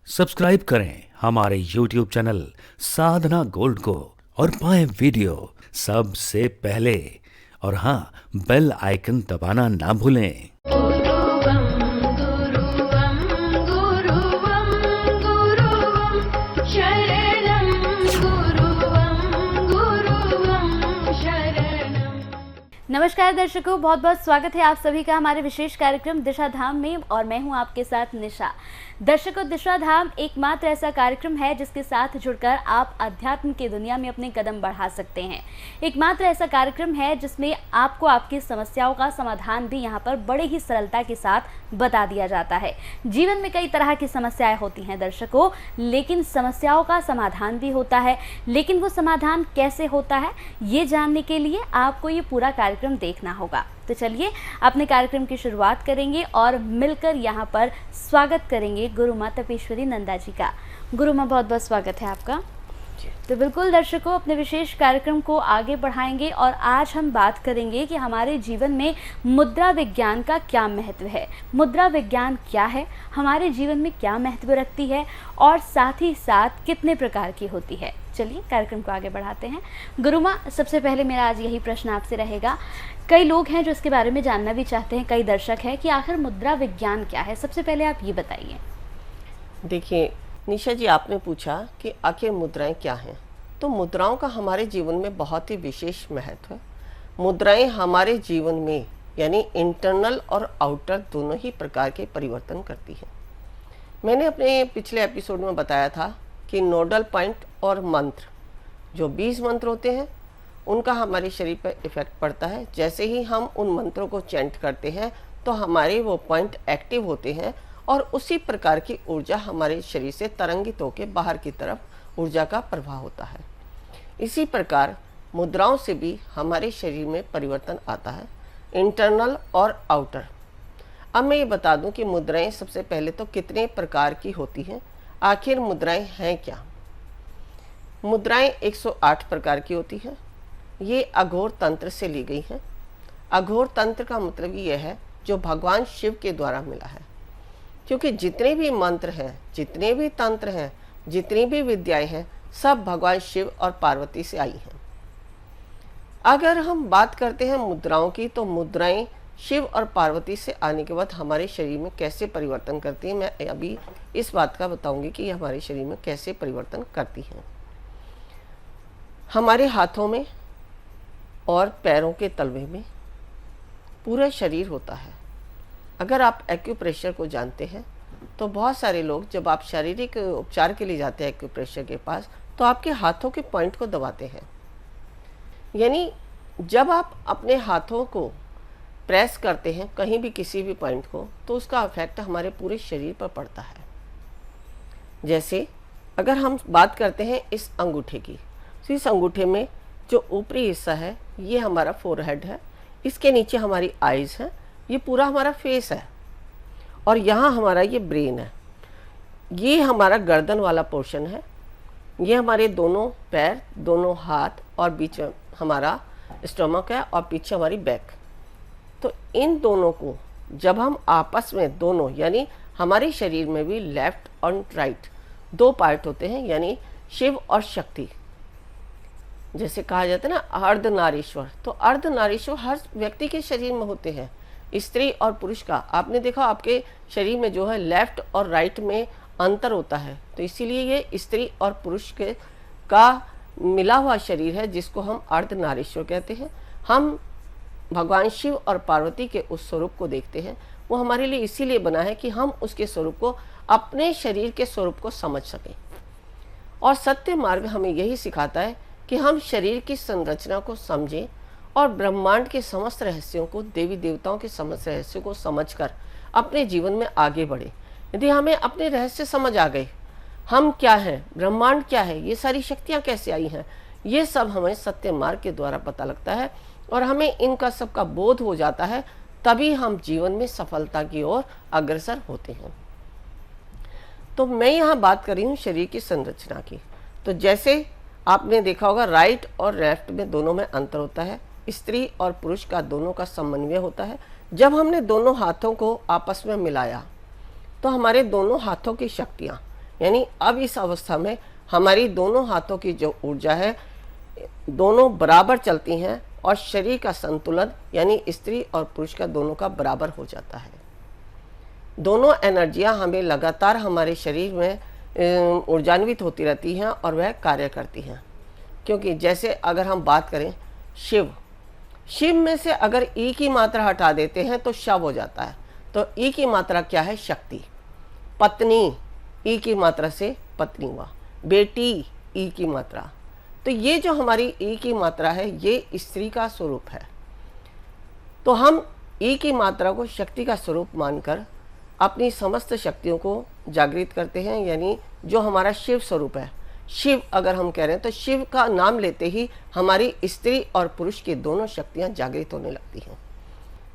Subscribe करें हमारे YouTube channel साधना gold को और पाएं वीडियो सबसे पहले। और हाँ, बेल आइकन दबाना ना भूलें। गुरुवं गुरुवं गुरुवं गुरुवं शरणं गुरुवं शरणं। नमस्कार दर्शकों, बहुत बहुत स्वागत है आप सभी का हमारे विशेष कार्यक्रम दिशा धाम में और मैं हूं आपके साथ निशा। दर्शकों, दिशा धाम एकमात्र ऐसा कार्यक्रम है जिसके साथ जुड़कर आप अध्यात्म की दुनिया में अपने कदम बढ़ा सकते हैं। एकमात्र ऐसा कार्यक्रम है जिसमें आपको आपकी समस्याओं का समाधान भी यहाँ पर बड़े ही सरलता के साथ बता दिया जाता है। जीवन में कई तरह की समस्याएं होती हैं दर्शकों, लेकिन समस्याओं का समाधान भी होता है। लेकिन वो समाधान कैसे होता है, ये जानने के लिए आपको ये पूरा कार्यक्रम देखना होगा। तो चलिए अपने कार्यक्रम की शुरुआत करेंगे और मिलकर यहाँ पर स्वागत करेंगे गुरु माँ तपेश्वरी नंदा जी का। गुरु माँ, बहुत बहुत स्वागत है आपका। तो बिल्कुल दर्शकों, अपने विशेष कार्यक्रम को आगे बढ़ाएंगे और आज हम बात करेंगे कि हमारे जीवन में मुद्रा विज्ञान का क्या महत्व है। मुद्रा विज्ञान क्या है, हमारे जीवन में क्या महत्व रखती है और साथ ही साथ कितने प्रकार की होती है। चलिए कार्यक्रम को आगे बढ़ाते हैं। गुरु माँ, सबसे पहले मेरा आज यही प्रश्न आपसे रहेगा। कई लोग हैं जो इसके बारे में जानना भी चाहते हैं, कई दर्शक हैं कि आखिर मुद्रा विज्ञान क्या है। सबसे पहले आप ये बताइए। देखिए निशा जी, आपने पूछा कि आखिर मुद्राएं क्या हैं। तो मुद्राओं का हमारे जीवन में बहुत ही विशेष महत्व है। मुद्राएं हमारे जीवन में यानी इंटरनल और आउटर दोनों ही प्रकार के परिवर्तन करती हैं। मैंने अपने पिछले एपिसोड में बताया था कि नोडल पॉइंट और मंत्र, जो 20 मंत्र होते हैं, उनका हमारे शरीर पर इफेक्ट पड़ता है। जैसे ही हम उन मंत्रों को चैंट करते हैं तो हमारे वो पॉइंट एक्टिव होते हैं और उसी प्रकार की ऊर्जा हमारे शरीर से तरंगित होकर बाहर की तरफ ऊर्जा का प्रवाह होता है। इसी प्रकार मुद्राओं से भी हमारे शरीर में परिवर्तन आता है, इंटरनल और आउटर। अब मैं ये बता दूं कि मुद्राएं सबसे पहले तो कितने प्रकार की होती हैं। आखिर मुद्राएं हैं क्या? मुद्राएं 108 प्रकार की होती हैं। ये अघोर तंत्र से ली गई हैं। अघोर तंत्र का मतलब ये है जो भगवान शिव के द्वारा मिला है, क्योंकि जितने भी मंत्र हैं, जितने भी तंत्र हैं, जितनी भी विद्याएं हैं, सब भगवान शिव और पार्वती से आई हैं। अगर हम बात करते हैं मुद्राओं की, तो मुद्राएं शिव और पार्वती से आने के बाद हमारे शरीर में कैसे परिवर्तन करती हैं, मैं अभी इस बात का बताऊंगी कि हमारे शरीर में कैसे परिवर्तन करती हैं। हमारे हाथों में और पैरों के तलवे में पूरा शरीर होता है। अगर आप एक्यूप्रेशर को जानते हैं तो बहुत सारे लोग, जब आप शारीरिक उपचार के लिए जाते हैं एक्यूप्रेशर के पास, तो आपके हाथों के पॉइंट को दबाते हैं। यानी जब आप अपने हाथों को प्रेस करते हैं कहीं भी किसी भी पॉइंट को, तो उसका इफेक्ट हमारे पूरे शरीर पर पड़ता है। जैसे अगर हम बात करते हैं इस अंगूठे की, तो इस अंगूठे में जो ऊपरी हिस्सा है ये हमारा फोरहेड है, इसके नीचे हमारी आईज है, ये पूरा हमारा फेस है, और यहाँ हमारा ये ब्रेन है, ये हमारा गर्दन वाला पोर्शन है, ये हमारे दोनों पैर, दोनों हाथ, और बीच में हमारा स्टमक है और पीछे हमारी बैक। तो इन दोनों को जब हम आपस में दोनों, यानी हमारे शरीर में भी लेफ्ट और राइट दो पार्ट होते हैं, यानी शिव और शक्ति। जैसे कहा जाता है ना अर्धनारीश्वर, तो अर्धनारीश्वर हर व्यक्ति के शरीर में होते हैं, स्त्री और पुरुष का। आपने देखा आपके शरीर में जो है लेफ्ट और राइट में अंतर होता है, तो इसीलिए ये स्त्री और पुरुष के का मिला हुआ शरीर है, जिसको हम अर्धनारीश्वर कहते हैं। हम भगवान शिव और पार्वती के उस स्वरूप को देखते हैं। वो हमारे लिए इसीलिए बना है कि हम उसके स्वरूप को, अपने शरीर के स्वरूप को समझ सकें। और सत्य मार्ग हमें यही सिखाता है कि हम शरीर की संरचना को समझें और ब्रह्मांड के समस्त रहस्यों को, देवी देवताओं के समस्त रहस्यों को समझकर अपने जीवन में आगे बढ़े। यदि हमें अपने रहस्य समझ आ गए, हम क्या हैं, ब्रह्मांड क्या है, ये सारी शक्तियाँ कैसे आई हैं, ये सब हमें सत्य मार्ग के द्वारा पता लगता है और हमें इनका सबका बोध हो जाता है, तभी हम जीवन में सफलता की ओर अग्रसर होते हैं। तो मैं यहाँ बात कर रही हूँ शरीर की संरचना की। तो जैसे आपने देखा होगा राइट और लेफ्ट में दोनों में अंतर होता है, स्त्री और पुरुष का दोनों का समन्वय होता है। जब हमने दोनों हाथों को आपस में मिलाया तो हमारे दोनों हाथों की शक्तियाँ, यानी अब इस अवस्था में हमारी दोनों हाथों की जो ऊर्जा है दोनों बराबर चलती हैं और शरीर का संतुलन यानी स्त्री और पुरुष का दोनों का बराबर हो जाता है। दोनों एनर्जियां हमें लगातार हमारे शरीर में ऊर्जान्वित होती रहती हैं और वह कार्य करती हैं। क्योंकि जैसे अगर हम बात करें शिव में से अगर ई की मात्रा हटा देते हैं तो शव हो जाता है। तो ई की मात्रा क्या है? शक्ति। पत्नी ई की मात्रा से पत्नी हुआ, बेटी ई की मात्रा। तो ये जो हमारी ई की मात्रा है ये स्त्री का स्वरूप है। तो हम ई की मात्रा को शक्ति का स्वरूप मानकर अपनी समस्त शक्तियों को जागृत करते हैं, यानी जो हमारा शिव स्वरूप है। शिव अगर हम कह रहे हैं तो शिव का नाम लेते ही हमारी स्त्री और पुरुष की दोनों शक्तियां जागृत होने लगती हैं।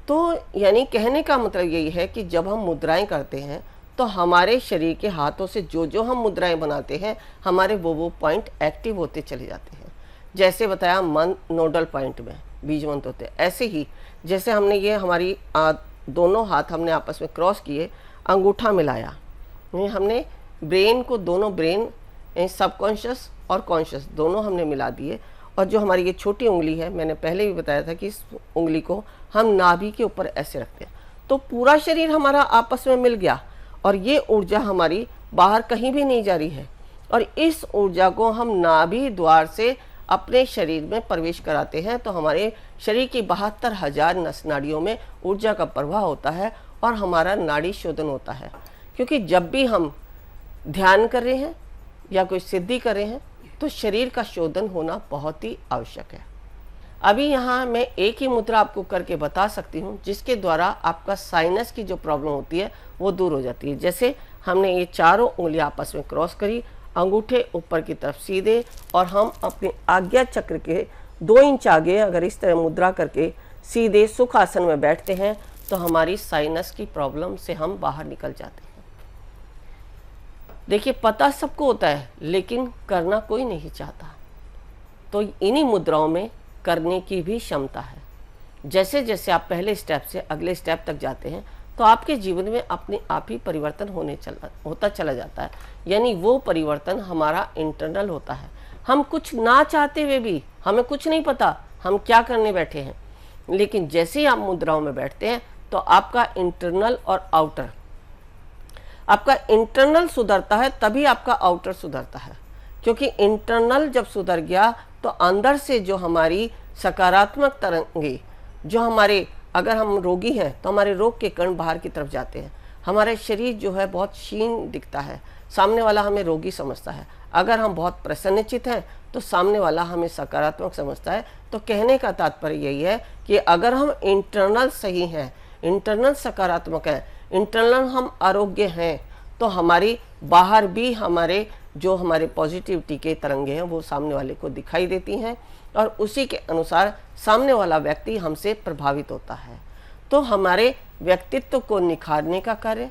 तो यानी कहने का मतलब यही है कि जब हम मुद्राएं करते हैं तो हमारे शरीर के हाथों से जो जो हम मुद्राएं बनाते हैं हमारे वो पॉइंट एक्टिव होते चले जाते हैं। जैसे बताया मन नोडल पॉइंट में बीजवंत होते हैं, ऐसे ही जैसे हमने ये हमारी दोनों हाथ हमने आपस में क्रॉस किए, अंगूठा मिलाया, हमने ब्रेन को दोनों ब्रेन सबकॉन्शियस और कॉन्शियस दोनों हमने मिला दिए। और जो हमारी ये छोटी उंगली है, मैंने पहले भी बताया था कि इस उंगली को हम नाभि के ऊपर ऐसे रखते हैं, तो पूरा शरीर हमारा आपस में मिल गया और ये ऊर्जा हमारी बाहर कहीं भी नहीं जा रही है। और इस ऊर्जा को हम नाभि द्वार से अपने शरीर में प्रवेश कराते हैं तो हमारे शरीर की 72,000 नस नाड़ियों में ऊर्जा का प्रवाह होता है और हमारा नाड़ी शोधन होता है। क्योंकि जब भी हम ध्यान कर रहे हैं या कोई सिद्धि कर रहे हैं तो शरीर का शोधन होना बहुत ही आवश्यक है। अभी यहाँ मैं एक ही मुद्रा आपको करके बता सकती हूँ जिसके द्वारा आपका साइनस की जो प्रॉब्लम होती है वो दूर हो जाती है। जैसे हमने ये चारों उंगलियां आपस में क्रॉस करी, अंगूठे ऊपर की तरफ सीधे, और हम अपने आज्ञा चक्र के 2 इंच आगे अगर इस तरह मुद्रा करके सीधे सुख आसन में बैठते हैं तो हमारी साइनस की प्रॉब्लम से हम बाहर निकल जाते हैं। देखिए, पता सबको होता है लेकिन करना कोई नहीं चाहता। तो इन्हीं मुद्राओं में करने की भी क्षमता है। जैसे जैसे आप पहले स्टेप से अगले स्टेप तक जाते हैं तो आपके जीवन में अपने आप ही परिवर्तन होता चला जाता है। यानी वो परिवर्तन हमारा इंटरनल होता है। हम कुछ ना चाहते हुए भी, हमें कुछ नहीं पता हम क्या करने बैठे हैं, लेकिन जैसे ही आप मुद्राओं में बैठते हैं तो आपका इंटरनल और आउटर, आपका इंटरनल सुधरता है तभी आपका आउटर सुधरता है। क्योंकि इंटरनल जब सुधर गया तो अंदर से जो हमारी सकारात्मक तरंगे, जो हमारे, अगर हम रोगी हैं तो हमारे रोग के कण बाहर की तरफ जाते हैं, हमारा शरीर जो है बहुत क्षीण दिखता है, सामने वाला हमें रोगी समझता है। अगर हम बहुत प्रसन्नचित हैं तो सामने वाला हमें सकारात्मक समझता है। तो कहने का तात्पर्य यही है कि अगर हम इंटरनल सही हैं, इंटरनल सकारात्मक है, इंटरनल हम आरोग्य हैं, तो हमारी बाहर भी हमारे जो हमारे पॉजिटिविटी के तरंगे हैं वो सामने वाले को दिखाई देती हैं और उसी के अनुसार सामने वाला व्यक्ति हमसे प्रभावित होता है। तो हमारे व्यक्तित्व को निखारने का कार्य,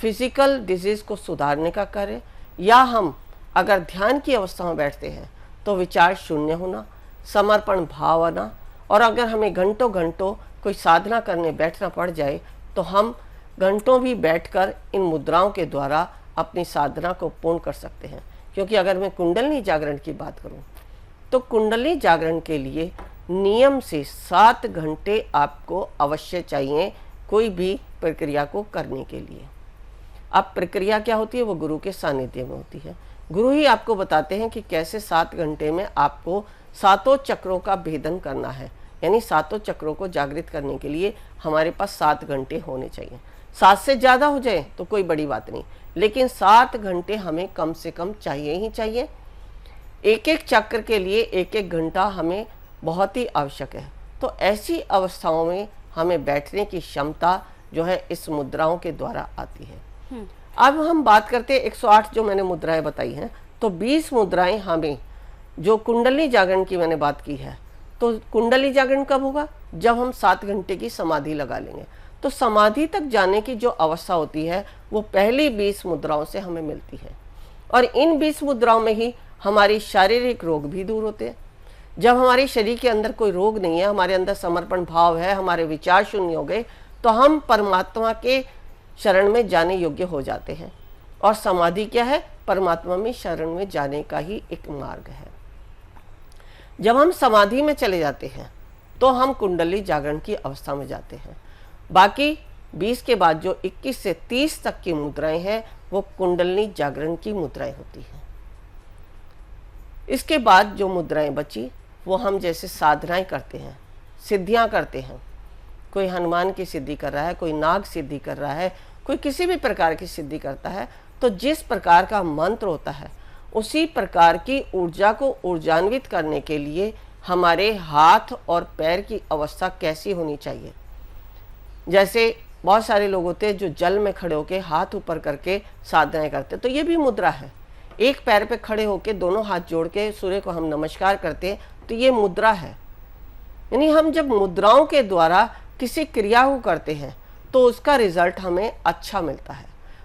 फिजिकल डिजीज को सुधारने का कार्य, या हम अगर ध्यान की अवस्था में बैठते हैं तो विचार शून्य होना, समर्पण भाव आना, और अगर हमें घंटों घंटों कोई साधना करने बैठना पड़ जाए तो हम घंटों भी बैठकर इन मुद्राओं के द्वारा अपनी साधना को पूर्ण कर सकते हैं। क्योंकि अगर मैं कुंडलिनी जागरण की बात करूं तो कुंडली जागरण के लिए नियम से 7 घंटे आपको अवश्य चाहिए कोई भी प्रक्रिया को करने के लिए। अब प्रक्रिया क्या होती है? वो गुरु के सानिध्य में होती है। गुरु ही आपको बताते हैं कि कैसे 7 घंटे में आपको 7 चक्रों का भेदन करना है। यानी 7 चक्रों को जागृत करने के लिए हमारे पास 7 घंटे होने चाहिए। 7 से ज़्यादा हो जाए तो कोई बड़ी बात नहीं, लेकिन 7 घंटे हमें कम से कम चाहिए ही चाहिए। एक एक चक्र के लिए 1-1 घंटा हमें बहुत ही आवश्यक है। तो ऐसी अवस्थाओं में हमें बैठने की क्षमता जो है इस मुद्राओं के द्वारा आती है। अब हम बात करते हैं 108 जो मैंने मुद्राएं बताई हैं, तो 20 मुद्राएं हमें, जो कुंडली जागरण की मैंने बात की है, तो कुंडली जागरण कब होगा? जब हम 7 घंटे की समाधि लगा लेंगे। तो समाधि तक जाने की जो अवस्था होती है वो पहली 20 मुद्राओं से हमें मिलती है। और इन 20 मुद्राओं में ही हमारी शारीरिक रोग भी दूर होते हैं। जब हमारे शरीर के अंदर कोई रोग नहीं है, हमारे अंदर समर्पण भाव है, हमारे विचार शून्य हो गए, तो हम परमात्मा के शरण में जाने योग्य हो जाते हैं। और समाधि क्या है? परमात्मा में शरण में जाने का ही एक मार्ग है। जब हम समाधि में चले जाते हैं तो हम कुंडली जागरण की अवस्था में जाते हैं। बाकी 20 के बाद जो 21 से 30 तक की मुद्राएं हैं वो कुंडली जागरण की मुद्राएं होती हैं। इसके बाद जो मुद्राएं बची वो हम जैसे साधनाएं करते हैं, सिद्धियां करते हैं। कोई हनुमान की सिद्धि कर रहा है, कोई नाग सिद्धि कर रहा है, कोई किसी भी प्रकार की सिद्धि करता है, तो जिस प्रकार का मंत्र होता है उसी प्रकार की ऊर्जा को ऊर्जान्वित करने के लिए हमारे हाथ और पैर की अवस्था कैसी होनी चाहिए। जैसे बहुत सारे लोग होते हैं जो जल में खड़े होकर हाथ ऊपर करके साधनाएं करते हैं, तो ये भी मुद्रा है। एक पैर पे खड़े होकर दोनों हाथ जोड़ के सूर्य को हम नमस्कार करते हैं, तो ये मुद्रा है। यानी हम जब मुद्राओं के द्वारा किसी क्रिया को करते हैं तो उसका रिजल्ट हमें अच्छा मिलता है।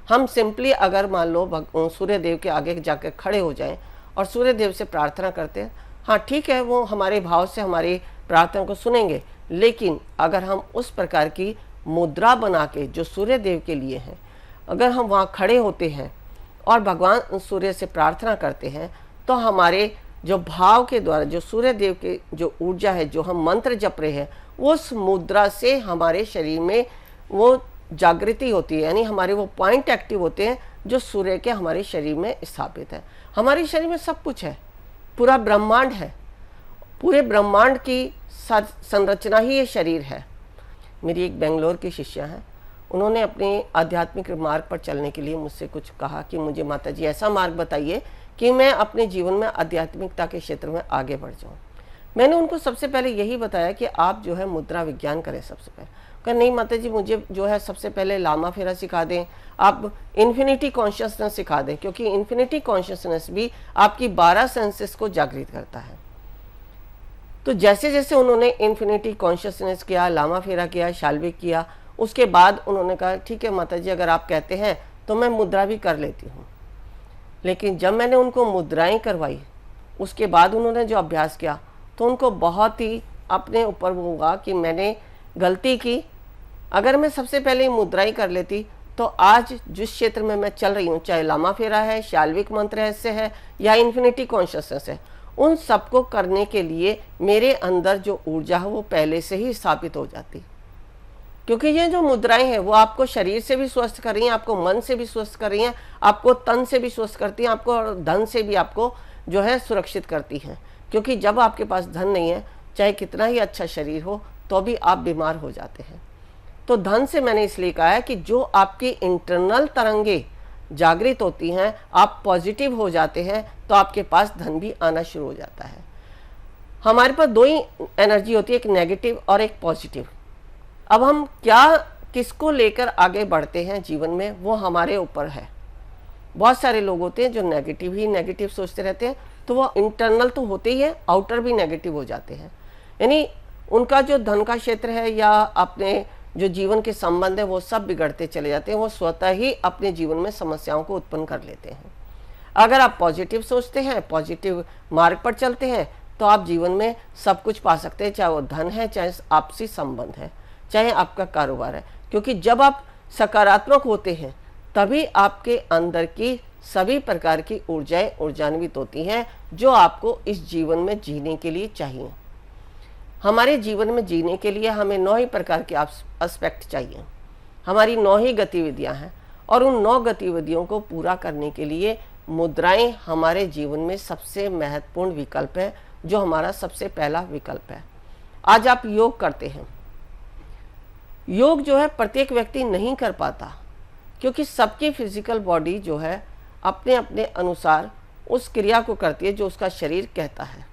हम सिंपली अगर मान लो सूर्य देव के आगे जाकर खड़े हो जाएं और सूर्य देव से प्रार्थना करते हैं, हाँ ठीक है, वो हमारे भाव से हमारी प्रार्थना को सुनेंगे, लेकिन अगर हम उस प्रकार की मुद्रा बना के जो सूर्य देव के लिए है, अगर हम वहाँ खड़े होते हैं और भगवान सूर्य से प्रार्थना करते हैं, तो हमारे जो भाव के द्वारा जो सूर्य देव के जो ऊर्जा है, जो हम मंत्र जप रहे हैं, उस मुद्रा से हमारे शरीर में वो जागृति होती है। यानी हमारे वो पॉइंट एक्टिव होते हैं जो सूर्य के हमारे शरीर में स्थापित है। हमारे शरीर में सब कुछ है, पूरा ब्रह्मांड है, पूरे ब्रह्मांड की संरचना ही ये शरीर है। मेरी एक बेंगलोर की शिष्या है, उन्होंने अपने आध्यात्मिक मार्ग पर चलने के लिए मुझसे कुछ कहा कि मुझे माता जी ऐसा मार्ग बताइए कि मैं अपने जीवन में आध्यात्मिकता के क्षेत्र में आगे बढ़ जाऊं। मैंने उनको सबसे पहले यही बताया कि आप जो है मुद्रा विज्ञान करें। सबसे पहले कहा नहीं माता जी, मुझे जो है सबसे पहले लामा फेरा सिखा दें, आप इन्फिनिटी कॉन्शियसनेस सिखा दें, क्योंकि इन्फिनिटी कॉन्शियसनेस भी आपकी 12 सेंसेस को जागृत करता है। तो जैसे जैसे उन्होंने इन्फिनिटी कॉन्शियसनेस किया, लामा फेरा किया, शाल्विक किया, उसके बाद उन्होंने कहा ठीक है माता जी, अगर आप कहते हैं तो मैं मुद्रा भी कर लेती हूँ। लेकिन जब मैंने उनको मुद्राएं करवाई, उसके बाद उन्होंने जो अभ्यास किया, तो उनको बहुत ही अपने ऊपर वो हुआ कि मैंने गलती की। अगर मैं सबसे पहले मुद्राएं कर लेती तो आज जिस क्षेत्र में मैं चल रही हूँ, चाहे लामा फेरा है, शाल्विक मंत्र रहस्य है या इन्फिनिटी कॉन्शियसनेस है, उन सबको करने के लिए मेरे अंदर जो ऊर्जा है वो पहले से ही स्थापित हो जाती। क्योंकि ये जो मुद्राएं हैं वो आपको शरीर से भी स्वस्थ कर रही हैं, आपको मन से भी स्वस्थ कर रही हैं, आपको तन से भी स्वस्थ करती हैं, आपको धन से भी आपको जो है सुरक्षित करती हैं। क्योंकि जब आपके पास धन नहीं है, चाहे कितना ही अच्छा शरीर हो, तो भी आप बीमार हो जाते हैं। तो धन से मैंने इसलिए कहा है कि जो आपकी इंटरनल तरंगे जागृत होती हैं, आप पॉजिटिव हो जाते हैं, तो आपके पास धन भी आना शुरू हो जाता है। हमारे पास दो ही एनर्जी होती है, एक नेगेटिव और एक पॉजिटिव। अब हम क्या किसको लेकर आगे बढ़ते हैं जीवन में, वो हमारे ऊपर है। बहुत सारे लोग होते हैं जो नेगेटिव ही नेगेटिव सोचते रहते हैं, तो वो इंटरनल तो होते ही है, आउटर भी नेगेटिव हो जाते हैं। यानी उनका जो धन का क्षेत्र है या अपने जो जीवन के संबंध है वो सब बिगड़ते चले जाते हैं, वो स्वतः ही अपने जीवन में समस्याओं को उत्पन्न कर लेते हैं। अगर आप पॉजिटिव सोचते हैं, पॉजिटिव मार्ग पर चलते हैं, तो आप जीवन में सब कुछ पा सकते हैं, चाहे वो धन है, चाहे आपसी संबंध है, चाहे आपका कारोबार है। क्योंकि जब आप सकारात्मक होते हैं तभी आपके अंदर की सभी प्रकार की ऊर्जाएं ऊर्जान्वित होती हैं जो आपको इस जीवन में जीने के लिए चाहिए। हमारे जीवन में जीने के लिए हमें 9 ही प्रकार के एस्पेक्ट चाहिए। हमारी 9 ही गतिविधियां हैं और उन 9 गतिविधियों को पूरा करने के लिए मुद्राएं हमारे जीवन में सबसे महत्वपूर्ण विकल्प है, जो हमारा सबसे पहला विकल्प है। आज आप योग करते हैं, योग जो है प्रत्येक व्यक्ति नहीं कर पाता, क्योंकि सबकी फिजिकल बॉडी जो है अपने अपने अनुसार उस क्रिया को करती है जो उसका शरीर कहता है।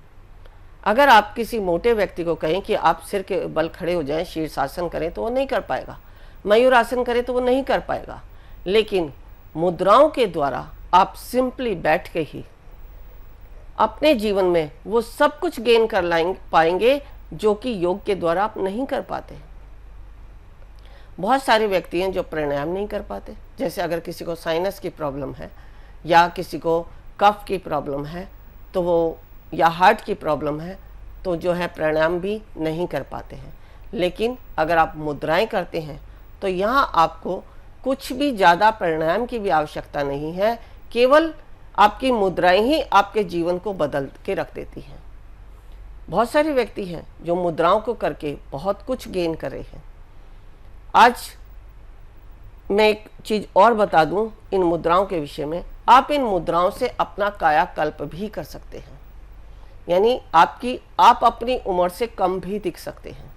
अगर आप किसी मोटे व्यक्ति को कहें कि आप सिर के बल खड़े हो जाएं, शीर्षासन करें, तो वो नहीं कर पाएगा। मयूरासन करें तो वो नहीं कर पाएगा। लेकिन मुद्राओं के द्वारा आप सिंपली बैठ के ही अपने जीवन में वो सब कुछ गेन कर पाएंगे जो कि योग के द्वारा आप नहीं कर पाते। बहुत सारे व्यक्ति हैं जो प्राणायाम नहीं कर पाते। जैसे अगर किसी को साइनस की प्रॉब्लम है या किसी को कफ की प्रॉब्लम है, तो वो या हार्ट की प्रॉब्लम है, तो जो है प्राणायाम भी नहीं कर पाते हैं। लेकिन अगर आप मुद्राएं करते हैं तो यहाँ आपको कुछ भी ज़्यादा प्राणायाम की भी आवश्यकता नहीं है। केवल आपकी मुद्राएं ही आपके जीवन को बदल के रख देती हैं। बहुत सारे व्यक्ति हैं जो मुद्राओं को करके बहुत कुछ गेन कर रहे हैं। आज मैं एक चीज और बता दूं इन मुद्राओं के विषय में। आप इन मुद्राओं से अपना कायाकल्प भी कर सकते हैं, यानी आप अपनी उम्र से कम भी दिख सकते हैं।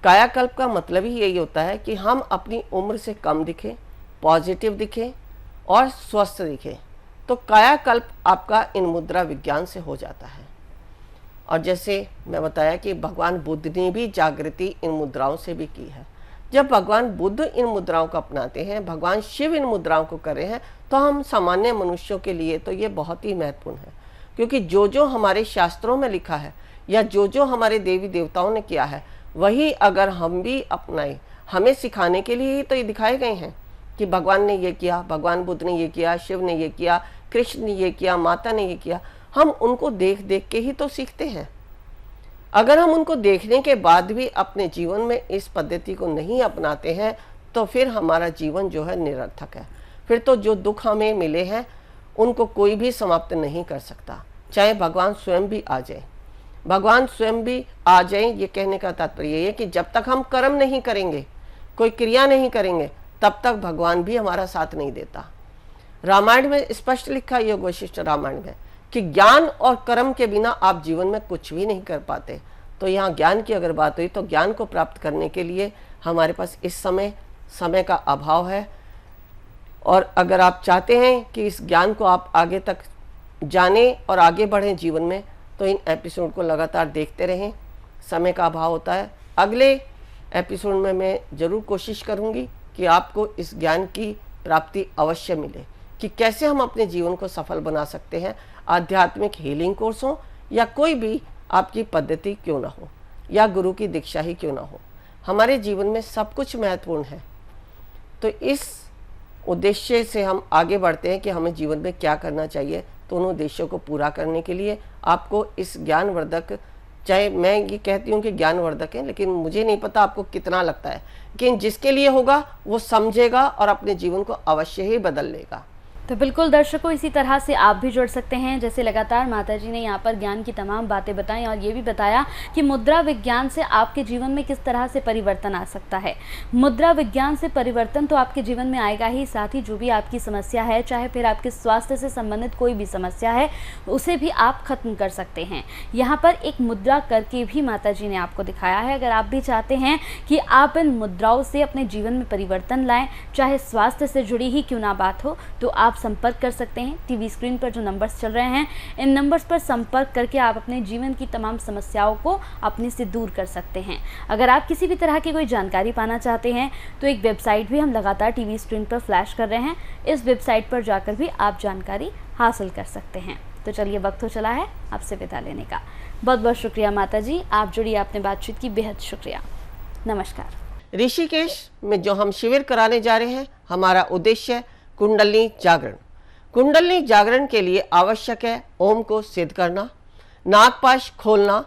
कायाकल्प का मतलब ही यही होता है कि हम अपनी उम्र से कम दिखें, पॉजिटिव दिखें और स्वस्थ दिखें। तो कायाकल्प आपका इन मुद्रा विज्ञान से हो जाता है। और जैसे मैं बताया कि भगवान बुद्ध ने भी जागृति इन मुद्राओं से भी की है। जब भगवान बुद्ध इन मुद्राओं को अपनाते हैं, भगवान शिव इन मुद्राओं को कर रहे हैं, तो हम सामान्य मनुष्यों के लिए तो ये बहुत ही महत्वपूर्ण है। क्योंकि जो जो हमारे शास्त्रों में लिखा है या जो जो हमारे देवी देवताओं ने किया है, वही अगर हम भी अपनाएं, हमें सिखाने के लिए ही तो ये दिखाए गए हैं कि भगवान ने ये किया, भगवान बुद्ध ने ये किया, शिव ने ये किया, कृष्ण ने ये किया, माता ने ये किया। हम उनको देख देख के ही तो सीखते हैं। अगर हम उनको देखने के बाद भी अपने जीवन में इस पद्धति को नहीं अपनाते हैं, तो फिर हमारा जीवन जो है निरर्थक है। फिर तो जो दुख हमें मिले हैं उनको कोई भी समाप्त नहीं कर सकता, चाहे भगवान स्वयं भी आ जाए। भगवान स्वयं भी आ जाए, ये कहने का तात्पर्य ये है कि जब तक हम कर्म नहीं करेंगे, कोई क्रिया नहीं करेंगे, तब तक भगवान भी हमारा साथ नहीं देता। रामायण में स्पष्ट लिखा, योग वशिष्ठ रामायण में, कि ज्ञान और कर्म के बिना आप जीवन में कुछ भी नहीं कर पाते। तो यहाँ ज्ञान की अगर बात हुई तो ज्ञान को प्राप्त करने के लिए हमारे पास इस समय का अभाव है। और अगर आप चाहते हैं कि इस ज्ञान को आप आगे तक जानें और आगे बढ़ें जीवन में, तो इन एपिसोड को लगातार देखते रहें। समय का अभाव होता है। अगले एपिसोड में मैं ज़रूर कोशिश करूँगी कि आपको इस ज्ञान की प्राप्ति अवश्य मिले कि कैसे हम अपने जीवन को सफल बना सकते हैं। आध्यात्मिक हीलिंग कोर्स हो या कोई भी आपकी पद्धति क्यों ना हो या गुरु की दीक्षा ही क्यों ना हो, हमारे जीवन में सब कुछ महत्वपूर्ण है। तो इस उद्देश्य से हम आगे बढ़ते हैं कि हमें जीवन में क्या करना चाहिए। तो उन उद्देश्यों को पूरा करने के लिए आपको इस ज्ञानवर्धक, चाहे मैं ये कहती हूँ कि ज्ञानवर्धक है, लेकिन मुझे नहीं पता आपको कितना लगता है, लेकिन जिसके लिए होगा वो समझेगा और अपने जीवन को अवश्य ही बदल लेगा। तो बिल्कुल दर्शकों, इसी तरह से आप भी जुड़ सकते हैं। जैसे लगातार माताजी ने यहाँ पर ज्ञान की तमाम बातें बताई और ये भी बताया कि मुद्रा विज्ञान से आपके जीवन में किस तरह से परिवर्तन आ सकता है। मुद्रा विज्ञान से परिवर्तन तो आपके जीवन में आएगा ही, साथ ही जो भी आपकी समस्या है, चाहे फिर आपके स्वास्थ्य से संबंधित कोई भी समस्या है, उसे भी आप खत्म कर सकते हैं। यहाँ पर एक मुद्रा करके भी माताजी ने आपको दिखाया है। अगर आप भी चाहते हैं कि आप इन मुद्राओं से अपने जीवन में परिवर्तन लाएं, चाहे स्वास्थ्य से जुड़ी ही क्यों ना बात हो, तो आप संपर्क कर सकते हैं। टीवी स्क्रीन पर जो नंबर्स चल रहे हैं, इन नंबर्स पर संपर्क करके आप अपने जीवन की तमाम समस्याओं को अपने से दूर कर सकते हैं। अगर आप किसी भी तरह की कोई जानकारी पाना चाहते हैं तो एक वेबसाइट भी हम लगातार टीवी स्क्रीन पर फ्लैश कर रहे हैं। इस वेबसाइट पर जाकर भी आप जानकारी हासिल कर सकते हैं। तो चलिए, वक्त हो चला है आपसे विदा लेने का। बहुत बहुत शुक्रिया माता जी, आप जुड़ी, आपने बातचीत की, बेहद शुक्रिया। नमस्कार। ऋषिकेश में जो हम शिविर कराने जा रहे हैं, हमारा उद्देश्य है कुंडलिनी जागरण। कुंडलिनी जागरण के लिए आवश्यक है ओम को सिद्ध करना, नागपाश खोलना,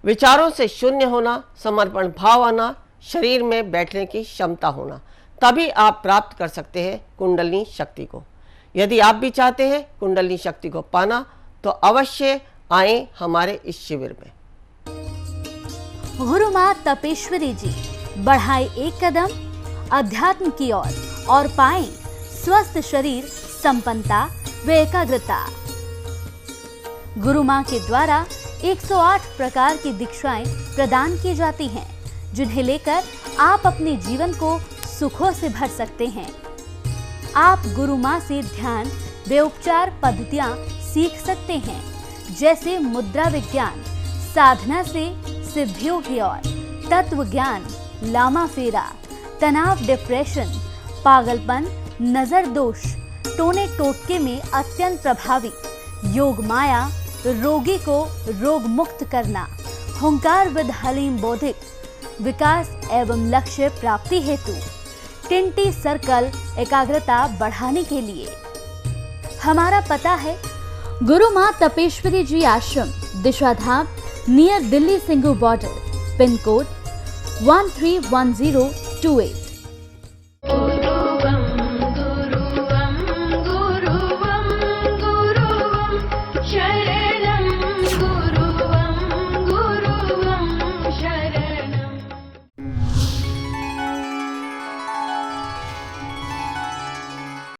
विचारों से शून्य होना, समर्पण भाव आना, शरीर में बैठने की क्षमता होना। तभी आप प्राप्त कर सकते हैं कुंडलिनी शक्ति को। यदि आप भी चाहते हैं कुंडलिनी शक्ति को पाना, तो अवश्य आए हमारे इस शिविर में। गुरु माँ तपेश्वरी जी बढ़ाए एक कदम अध्यात्म की ओर और पाएं स्वस्थ शरीर, संपन्नता व एकाग्रता। गुरु माँ के द्वारा 108 प्रकार की दीक्षाएं प्रदान की जाती हैं, जिन्हें लेकर आप अपने जीवन को सुखों से भर सकते हैं। आप गुरु माँ से ध्यान व उपचार पद्धतियां सीख सकते हैं, जैसे मुद्रा विज्ञान, साधना से सिद्धियों की ओर, तत्व ज्ञान, लामा फेरा, तनाव, डिप्रेशन, पागलपन, नजर दोष, टोने टोटके में अत्यंत प्रभावी, योग माया, रोगी को रोग मुक्त करना, हुंकार विद हलीम बोधिक, विकास एवं लक्ष्य प्राप्ति हेतु, टिंटी सर्कल, एकाग्रता बढ़ाने के लिए। हमारा पता है गुरु माँ Tapeshwari ji Ashram, Dishadham, near Delhi Singhu border, pin code 131028।